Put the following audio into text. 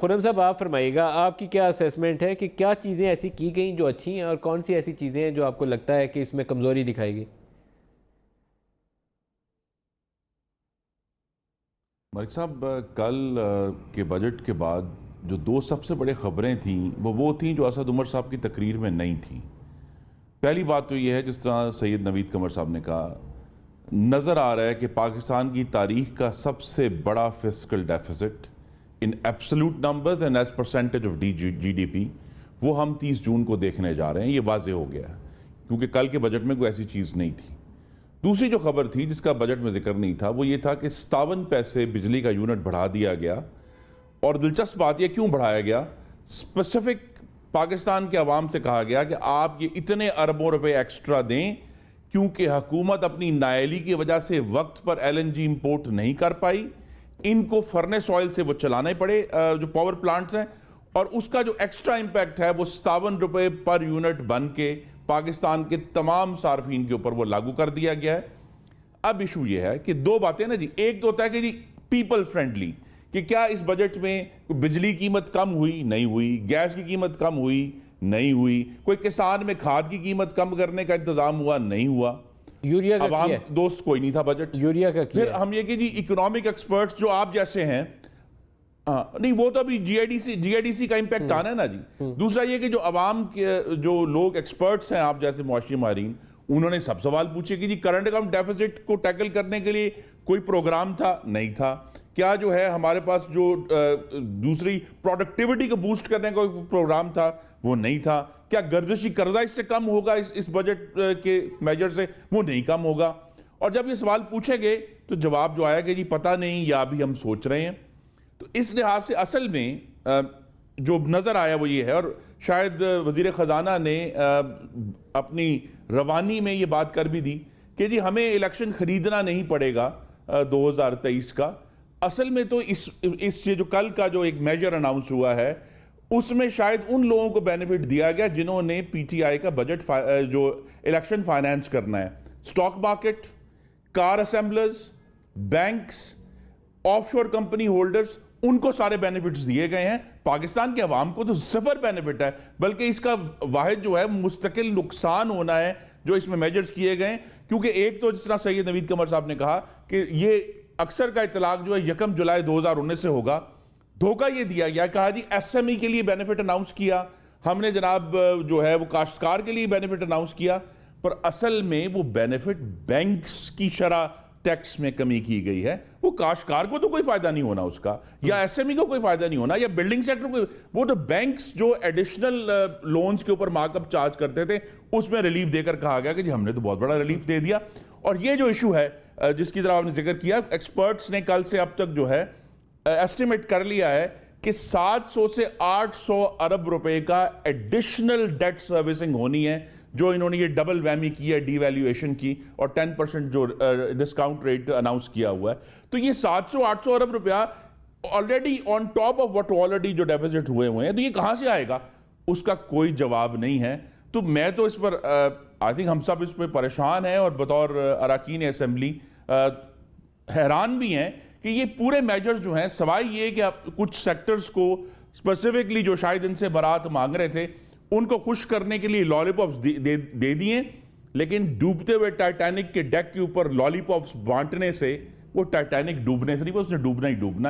खुर्रम साहब, आप फरमाइएगा, आपकी क्या असेसमेंट है कि क्या चीज़ें ऐसी की गई जो अच्छी हैं और कौन सी ऐसी चीज़ें हैं जो आपको लगता है कि इसमें कमज़ोरी दिखाएगी? मलिक साहब, कल के बजट के बाद जो दो सबसे बड़ी खबरें थीं वो थीं जो असद उमर साहब की तकरीर में नहीं थीं। पहली बात तो ये है, जिस तरह सैयद नवीद कमर साहब ने कहा, नज़र आ रहा है कि पाकिस्तान की तारीख का सबसे बड़ा fiscal deficit in absolute numbers and as percentage of GDP वो हम 30 जून को देखने जा रहे हैं। ये वाजे हो गया है क्योंकि कल के बजट में कोई ऐसी चीज़ नहीं थी। दूसरी जो खबर थी जिसका बजट में जिक्र नहीं था वो ये था कि 57 पैसे बिजली का यूनिट बढ़ा दिया गया। और दिलचस्प बात यह क्यों बढ़ाया गया, स्पेसिफिक पाकिस्तान के अवाम से कहा गया कि आप ये इतने अरबों रुपए एक्स्ट्रा दें क्योंकि हुकूमत अपनी नाअहली की वजह से वक्त पर LNG इंपोर्ट नहीं कर पाई, इनको फर्नेस ऑयल से वो चलाने पड़े जो पावर प्लांट्स हैं, और उसका जो एक्स्ट्रा इंपैक्ट है वो 57 रुपए पर यूनिट बन के पाकिस्तान के तमाम सार्फिन के ऊपर वो लागू कर दिया गया है। अब इशू ये है कि दो बातें ना जी, एक तो होता है कि जी पीपल फ्रेंडली, कि क्या इस बजट में बिजली की कीमत कम हुई, नहीं हुई, गैस की कीमत कम हुई, नहीं हुई, कोई किसान में खाद की कीमत कम करने का इंतजाम हुआ, नहीं हुआ, यूरिया का अवाम किया? दोस्त कोई नहीं था बजट। यूरिया का फिर किया? हम ये कि जी इकोनॉमिक एक्सपर्ट्स जो आप जैसे हैं, हाँ नहीं, वो तो अभी GIDC का इंपैक्ट आना है ना जी। दूसरा ये कि जो अवाम के जो लोग एक्सपर्ट्स हैं, आप जैसे मुआशी माहिरीन, उन्होंने सब सवाल पूछे कि जी करंट अकाउंट डेफिसिट को टैकल करने के लिए कोई प्रोग्राम था, नहीं था, क्या जो है हमारे पास जो दूसरी प्रोडक्टिविटी को बूस्ट करने का कोई प्रोग्राम था, वो नहीं था, क्या गर्दिशी कर्जा इससे कम होगा, इस बजट के मेजर से, वो नहीं कम होगा। और जब ये सवाल पूछे गए तो जवाब जो आया कि जी पता नहीं या अभी हम सोच रहे हैं। तो इस लिहाज से असल में जो नज़र आया वो ये है, और शायद वज़ीर ख़जाना ने अपनी रवानी में ये बात कर भी दी कि जी हमें इलेक्शन ख़रीदना नहीं पड़ेगा 2023 का। असल में तो इस जो कल का जो एक मेजर अनाउंस हुआ है उसमें शायद उन लोगों को बेनिफिट दिया गया जिन्होंने PTI का बजट जो इलेक्शन फाइनेंस करना है, stock market, car assemblers, banks, offshore company holders, उनको सारे बेनिफिट्स दिए गए हैं। पाकिस्तान के अवाम को तो सिफर बेनिफिट है, बल्कि इसका वाहिद जो है मुस्तकिल नुकसान होना है जो इसमें मेजर्स किए गए। क्योंकि एक तो जिस तरह सैयद नवीद कमर साहब ने कहा कि ये अक्सर का इतलाक जो है 1 जुलाई 2019 से होगा, धोखा ये दिया गया, कहा जी SME के लिए बेनिफिट अनाउंस किया हमने, जनाब जो है वो काश्तकार के लिए बेनिफिट अनाउंस किया, पर असल में वो बेनिफिट बैंक्स की शरह टैक्स में कमी की गई है। वो काश्तकार को तो कोई फायदा नहीं होना उसका, या SME को कोई फायदा नहीं होना, या बिल्डिंग सेक्टर को, वो तो बैंक्स जो एडिशनल लोन्स के ऊपर मार्कअप चार्ज करते थे उसमें रिलीफ देकर कहा गया कि जी हमने तो बहुत बड़ा रिलीफ दे दिया। और ये जो इशू है जिसकी तरह आपने जिक्र किया, एक्सपर्ट्स ने कल से अब तक जो है एस्टिमेट कर लिया है कि 700 से 800 अरब रुपए का एडिशनल डेट सर्विसिंग होनी है, जो इन्होंने ये डबल वैमी की है डीवैल्यूएशन की, और 10% जो डिस्काउंट रेट अनाउंस किया हुआ है। तो ये 700-800 अरब रुपया already on top of what already जो डेफिसिट हुए हैं, तो ये कहां से आएगा, उसका कोई जवाब नहीं है। तो मैं तो इस पर आई थिंक हम सब इस पर परेशान हैं, और बतौर अरकान असेंबली हैरान भी हैं कि ये पूरे मेजर्स जो हैं, सवाई ये कि आप कुछ सेक्टर्स को स्पेसिफिकली जो शायद इनसे बरात मांग रहे थे उनको खुश करने के लिए लॉलीपॉप्स दे दिए, लेकिन डूबते हुए टाइटैनिक के डेक के ऊपर लॉलीपॉप्स बांटने से वो टाइटैनिक डूबने से नहीं, वो उसने डूबना ही डूबना है।